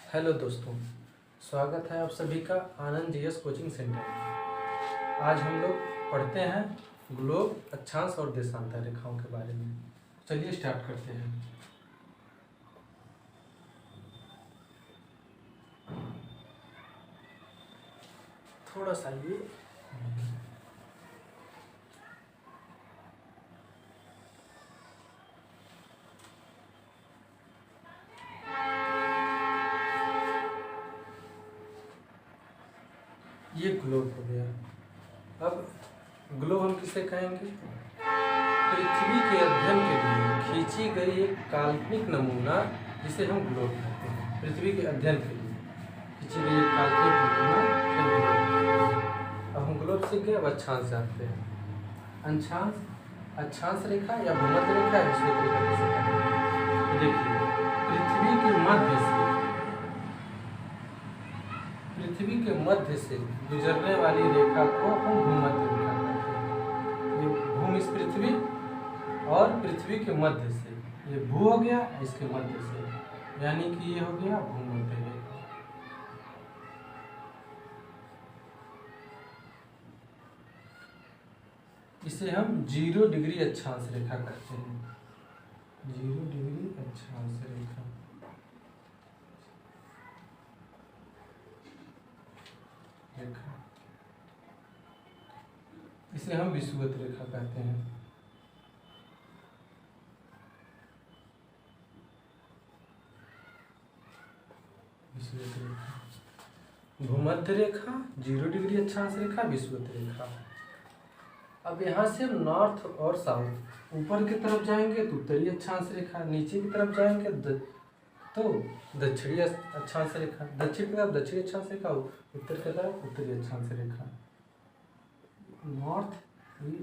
Hello दोस्तों, स्वागत है आप सभी का आनंद जीएस कोचिंग सेंटर में। आज हम लोग पढ़ते हैं ग्लोब, अक्षांश और देशांतर रेखाओं के बारे में। चलिए स्टार्ट करते हैं। थोड़ा सा ये ग्लोब हो गया। अब ग्लोब हम किसे कहेंगे? पृथ्वी के अध्ययन के लिए खींची गई एक काल्पनिक नमूना जिसे हम ग्लोब कहते हैं। पृथ्वी के अध्ययन के लिए खींची गई एक काल्पनिक नमूना है ग्लोब। अब हम ग्लोब सीख गए, अब अक्षांश जानते हैं। अक्षांश रेखा या भूमध्य रेखा है, विषुवत रेखा किसे कहते हैं? देखिए, पृथ्वी के मध्य से गुजरने वाली रेखा को हम भूमध्य रेखा कहते हैं। ये भूमि इस पृथ्वी और पृथ्वी के मध्य से, ये भू हो गया, इसके मध्य से, यानी कि ये हो गया भूमध्य रेखा। इसे हम 0 डिग्री अक्षांश रेखा कहते हैं। 0 डिग्री अक्षांश रेखा इसे हम विषुवत रेखा कहते हैं। विषुवत रेखा, भूमध्य रेखा, 0 डिग्री अक्षांश रेखा, विषुवत रेखा। अब यहाँ से हम नॉर्थ और साउथ, ऊपर की तरफ जाएंगे तो उत्तरी अक्षांश रेखा, नीचे की तरफ जाएंगे तो दक्षिणी अक्षांश रेखा, दक्षिण की तरफ दक्षिणी अक्षांश रेखा, उत्तर की तरफ उत्तरी अक्षांश रेखा। नॉर्थ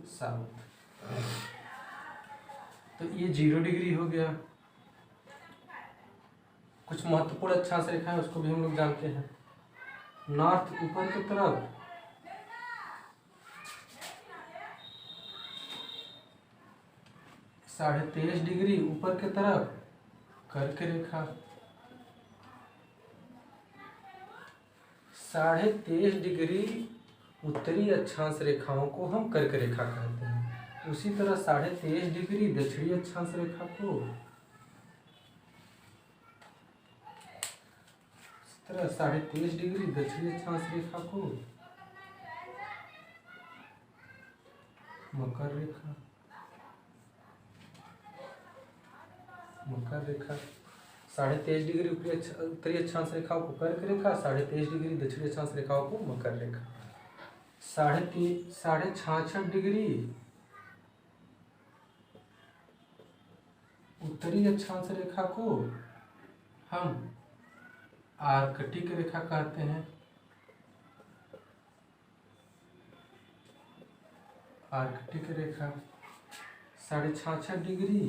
साउथ, तो ये 0 डिग्री हो गया। कुछ महत्वपूर्ण अक्षांश रेखा है, उसको भी हम लोग जानते हैं। नॉर्थ ऊपर की तरफ, साढ़े 23 डिग्री ऊपर की तरफ कर्क रेखा, 23.5 डिग्री उत्तरी अक्षांश रेखाओं को हम कर्क रेखा कहते हैं। उसी तरह 23.5 डिग्री दक्षिणी अक्षांश रेखा को, इस तरह 23.5 डिग्री दक्षिणी अक्षांश रेखा को मकर रेखा, मकर रेखा, 23.5 डिग्री उत्तरी अक्षांश रेखाओं को कर्क रेखा, 23.5 डिग्री दक्षिणी अक्षांश रेखाओं को मकर रेखा। 66.5 डिग्री उत्तरी अक्षांश रेखा को हम आर्कटिक रेखा कहते हैं। आर्कटिक रेखा 66.5 डिग्री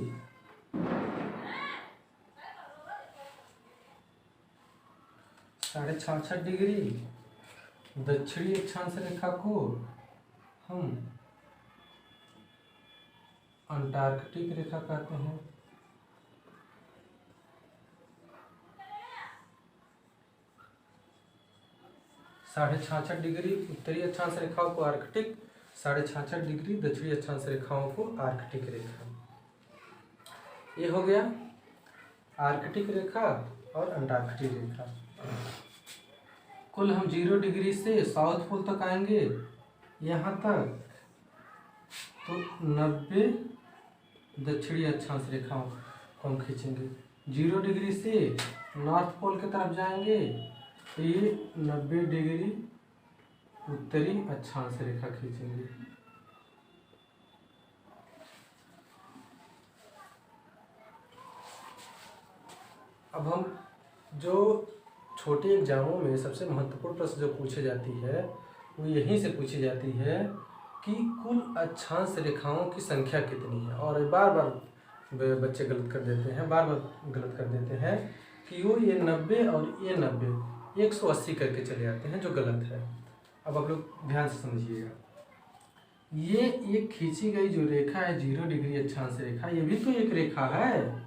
दक्षिणी अक्षांश रेखा को हम अंटार्कटिक रेखा कहते हैं। 66.5 डिग्री उत्तरी अक्षांश रेखाओं को आर्कटिक, 66.5 डिग्री दक्षिणी अक्षांश रेखाओं को आर्कटिक रेखा। ये हो गया आर्कटिक रेखा और अंटार्कटिक रेखा। कुल हम 0 डिग्री से साउथ पोल तक आएंगे, यहाँ तक तो 90 दक्षिणी अक्षांश रेखाओं को हम खींचेंगे। 0 डिग्री से नॉर्थ पोल की तरफ जाएंगे तो ये 90 डिग्री उत्तरी अक्षांश रेखा खींचेंगे। अब हम जो छोटे एग्जामों में सबसे महत्वपूर्ण प्रश्न जो पूछे जाती है वो यहीं से पूछी जाती है कि कुल अक्षांश रेखाओं की संख्या कितनी है। और बार बार बच्चे गलत कर देते हैं कि वो ये 90 और ये 90 180 करके चले जाते हैं, जो गलत है। अब आप लोग ध्यान से समझिएगा, ये एक खींची गई जो रेखा है 0 डिग्री अक्षांश रेखा, ये भी तो एक रेखा है।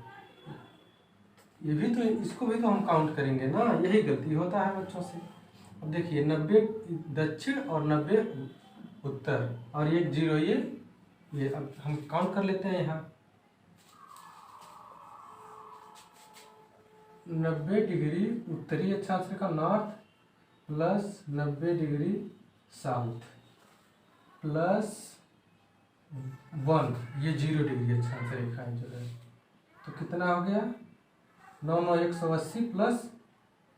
ये भी तो, इसको भी तो हम काउंट करेंगे ना, यही गलती होता है बच्चों से। अब देखिए 90 दक्षिण और 90 उत्तर और एक 0 ये अब हम काउंट कर लेते हैं यहाँ। 90 डिग्री उत्तरी अक्षांश रेखा north plus 90 degree south plus 1 ये 0 डिग्री अक्षांश रेखा है जो है, तो कितना हो गया 9 9 180 प्लस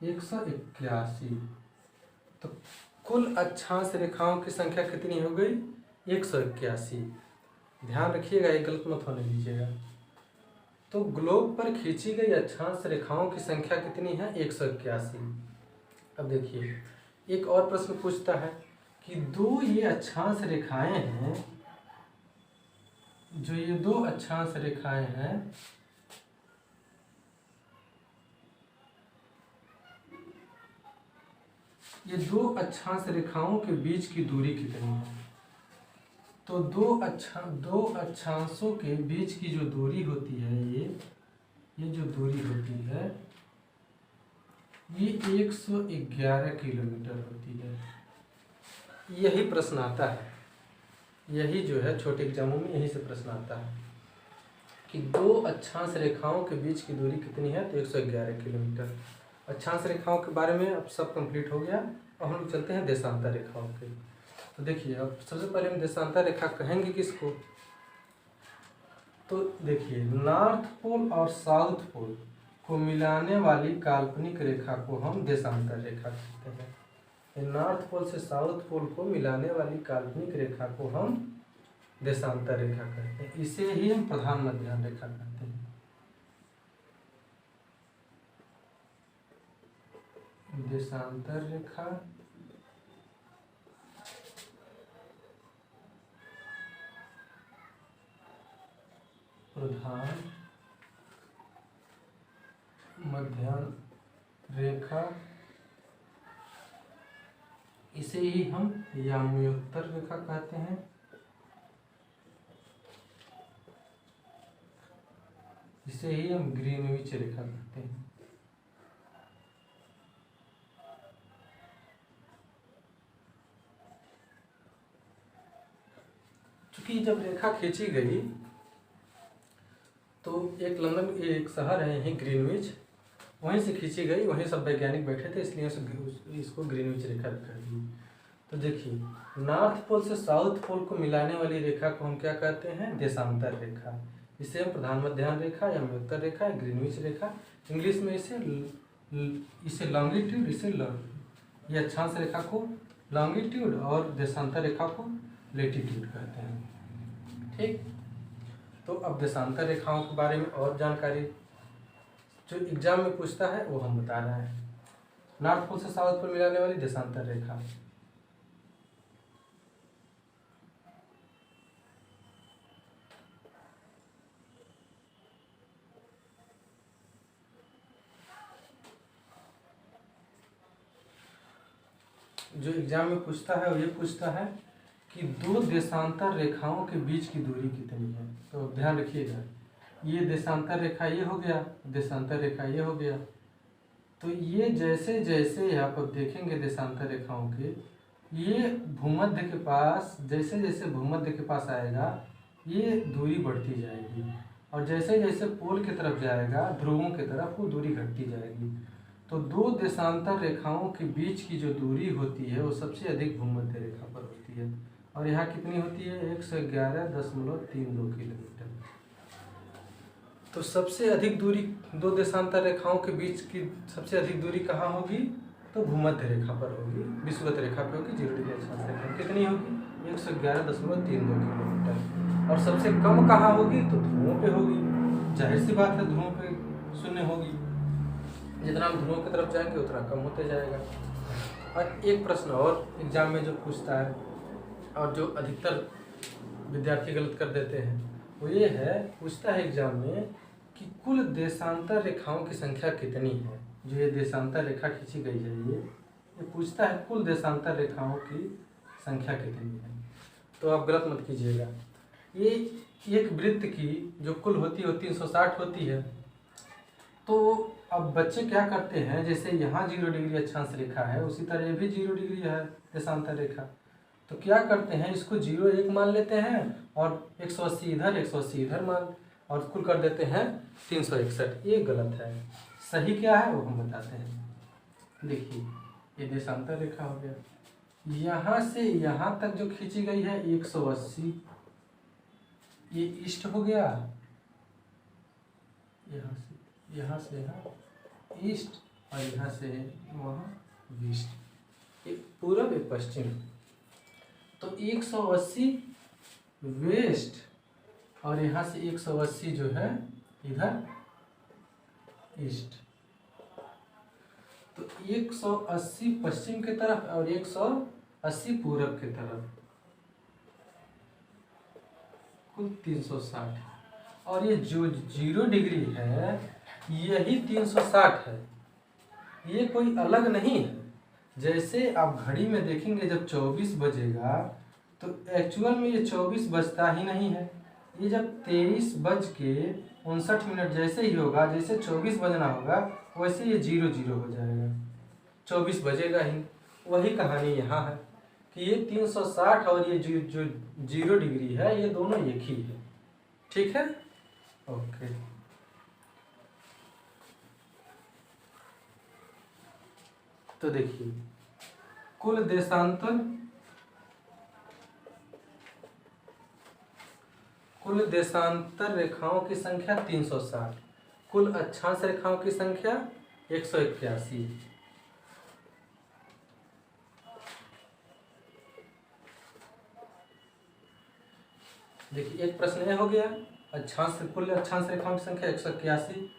181, तो कुल अक्षांश रेखाओं की संख्या कितनी हो गई 181। ध्यान रखिएगा, ये गलत मत होने दीजिएगा। तो ग्लोब पर खींची गई अक्षांश रेखाओं की संख्या कितनी है 181। अब देखिए एक और प्रश्न पूछता है कि दो ये अक्षांश रेखाएं हैं, जो ये दो अक्षांश रेखाएं हैं ये दो अक्षांश रेखाओं के बीच की दूरी कितनी है। तो दो अक्षांशों के बीच की जो दूरी होती है ये जो दूरी होती है ये 111 किलोमीटर होती है। यही प्रश्न आता है, यही जो है छोटे एग्जामों में यही से प्रश्न आता है कि दो अक्षांश रेखाओं के बीच की दूरी कितनी है, तो 111 किलोमीटर। अक्षांश रेखाओं के बारे में अब सब कंप्लीट हो गया। अब हम लोग चलते हैं देशांतर रेखाओं के। तो देखिए अब सबसे पहले हम देशांतर रेखा कहेंगे किसको, तो देखिए नॉर्थ पोल और साउथ पोल को मिलाने वाली काल्पनिक रेखा को हम देशांतर रेखा कहते हैं। नॉर्थ पोल से साउथ पोल को मिलाने वाली काल्पनिक रेखा को हम देशांतर रेखा कहते हैं। इसे ही हम प्रधान मध्याह्न रेखा कहते हैं। देशांतर रेखा प्रधान मध्याह्न रेखा, इसे ही हम याम्योत्तर रेखा कहते हैं। इसे ही हम ग्रीनविच रेखा कहते हैं। चूंकि जब रेखा खींची गई तो एक लंदन एक शहर है यहीं ग्रीनविच, वहीं से खींची गई, वहीं सब वैज्ञानिक बैठे थे, इसलिए इसको ग्रीनविच रेखा कर दी। तो देखिए नॉर्थ पोल से साउथ पोल को मिलाने वाली रेखा को हम क्या कहते हैं, देशांतर रेखा। इसे हम प्रधान मध्याह्न रेखा या याम्योत्तर रेखा या ग्रीनविच रेखा, इंग्लिश में इसे लॉन्गिट्यूड, ये अक्षांश रेखा को लॉन्गिट्यूड और देशांतर रेखा को लेटीट्यूड कहते हैं। ठीक, तो अब देशांतर रेखाओं के बारे में और जानकारी जो एग्जाम में पूछता है वो हम बता रहे हैं। नॉर्थ पोल से साउथ पोल मिलाने वाली देशांतर रेखा, जो एग्जाम में पूछता है वो ये पूछता है कि दो देशांतर रेखाओं के बीच की दूरी कितनी है। तो ध्यान रखिएगा, ये देशांतर रेखा ये हो गया, देशांतर रेखा ये हो गया। तो ये जैसे जैसे आप अब देखेंगे देशांतर रेखाओं के, ये भूमध्य के पास, जैसे जैसे भूमध्य के पास आएगा ये दूरी बढ़ती जाएगी, और जैसे जैसे पोल की तरफ जाएगा, ध्रुवों की तरफ, वो दूरी घटती जाएगी। तो दो देशांतर रेखाओं के बीच की जो दूरी होती है वो सबसे अधिक भूमध्य रेखा पर होती है, और यहाँ कितनी होती है 111.32 किलोमीटर। तो सबसे अधिक दूरी दो देशांतर रेखाओं के बीच की सबसे अधिक दूरी कहाँ होगी, तो भूमध्य रेखा पर होगी, विषुवत रेखा पे होगी, 0 डिग्री अक्षांश रेखा। कितनी होगी 111.32 किलोमीटर। और सबसे कम कहाँ होगी, तो ध्रुवों पे होगी। जाहिर सी बात है ध्रुवों पे 0 होगी, जितना हम ध्रुवों की तरफ जाएंगे उतना कम होते जाएगा। और एक प्रश्न और एग्जाम में जो पूछता है और जो अधिकतर विद्यार्थी गलत कर देते हैं वो ये है, पूछता है एग्जाम में कि कुल देशांतर रेखाओं की संख्या कितनी है। जो ये देशांतर रेखा खींची गई है ये पूछता है कुल देशांतर रेखाओं की संख्या कितनी है। तो आप गलत मत कीजिएगा, ये एक वृत्त की जो कुल होती है 360 होती है। तो अब बच्चे क्या करते हैं, जैसे यहाँ 0 डिग्री अक्षांश रेखा है उसी तरह ये भी 0 डिग्री है देशांतर रेखा। तो क्या करते हैं, इसको 0 1 मान लेते हैं और 180 इधर 180 इधर मान, और कुल कर देते हैं 361। ये गलत है। सही क्या है वो हम बताते हैं। देखिए ये देशांतर रेखा हो गया, यहाँ से यहाँ तक जो खींची गई है 180, ये ईस्ट हो गया, यहाँ से यहाँ ईस्ट, और यहाँ से वहाँ वेस्ट, एक पूरब एक पश्चिम। तो 180 वेस्ट और यहाँ से 180 जो है इधर ईस्ट। तो 180 पश्चिम की तरफ और 180 पूरब की तरफ, कुल 360। और ये जो 0 डिग्री है यही 360 है, ये कोई अलग नहीं है। जैसे आप घड़ी में देखेंगे जब 24 बजेगा तो एक्चुअल में ये 24 बजता ही नहीं है, ये जब 23:59 जैसे ही होगा, जैसे 24 बजना होगा वैसे ये 00 हो जाएगा, 24 बजेगा ही। वही कहानी यहाँ है कि ये 360 और ये जो 0 डिग्री है ये दोनों एक ही है। ठीक है, ओके। तो देखिए कुल देशांतर रेखाओं की संख्या 360, कुल अक्षांश रेखाओं की संख्या 181। देखिए एक प्रश्न ये हो गया, कुल अक्षांश रेखाओं की संख्या 181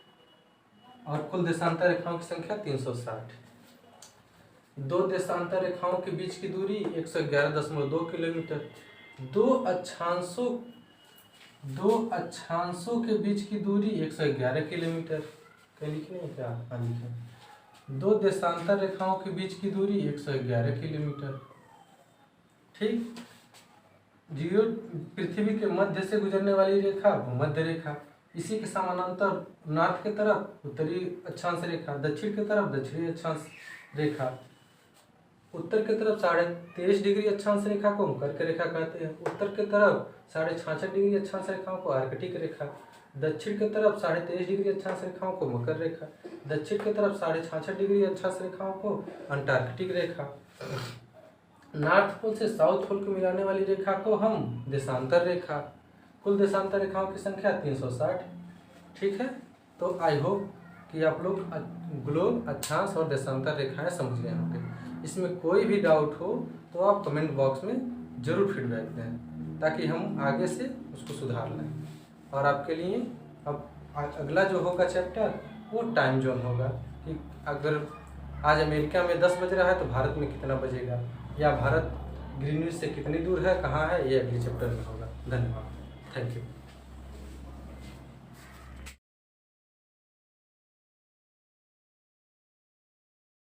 और कुल देशांतर रेखाओं की संख्या 360। दो देशांतर रेखाओं के बीच की दूरी 111.2 किलोमीटर। दो अक्षांशों के बीच की दूरी 111 किलोमीटर। कहीं लिखे नहीं क्या? हाँ लिखे। दो देशांतर रेखाओं के बीच की दूरी 111 किलोमीटर। ठीक। जीरो पृथ्वी के मध्य से गुजरने वाली रेखा भूमध्य रेखा, इसी के समानांतर नॉर्थ की तरफ उत्तरी अक्षांश रेखा, दक्षिण की तरफ दक्षिणी अक्षांश रेखा, उत्तर की तरफ 23.5 डिग्री अक्षांश रेखा को कर्क रेखा कहते हैं, उत्तर की तरफ 66.5 डिग्री अक्षांश रेखाओं को आर्कटिक रेखा, दक्षिण की तरफ 23.5 डिग्री अक्षांश रेखाओं को मकर रेखा, दक्षिण की तरफ 66.5 डिग्री अक्षांश रेखाओं को अंटार्कटिक रेखा, नॉर्थ पोल से साउथ पोल को मिलाने वाली रेखा को हम देशांतर रेखा। कुल देशांतर रेखाओं की संख्या 360। ठीक है, तो आई होप कि आप लोग ग्लोब, अक्षांश और देशांतर रेखाएं समझ गए होंगे। इसमें कोई भी डाउट हो तो आप कमेंट बॉक्स में ज़रूर फीडबैक दें ताकि हम आगे से उसको सुधार लें। और आपके लिए अब अगला जो होगा चैप्टर वो टाइम जोन होगा कि अगर आज अमेरिका में 10 बज रहा है तो भारत में कितना बजेगा, या भारत ग्रीनविच से कितनी दूर है, कहाँ है, ये अगले चैप्टर में होगा। धन्यवाद, थैंक यू।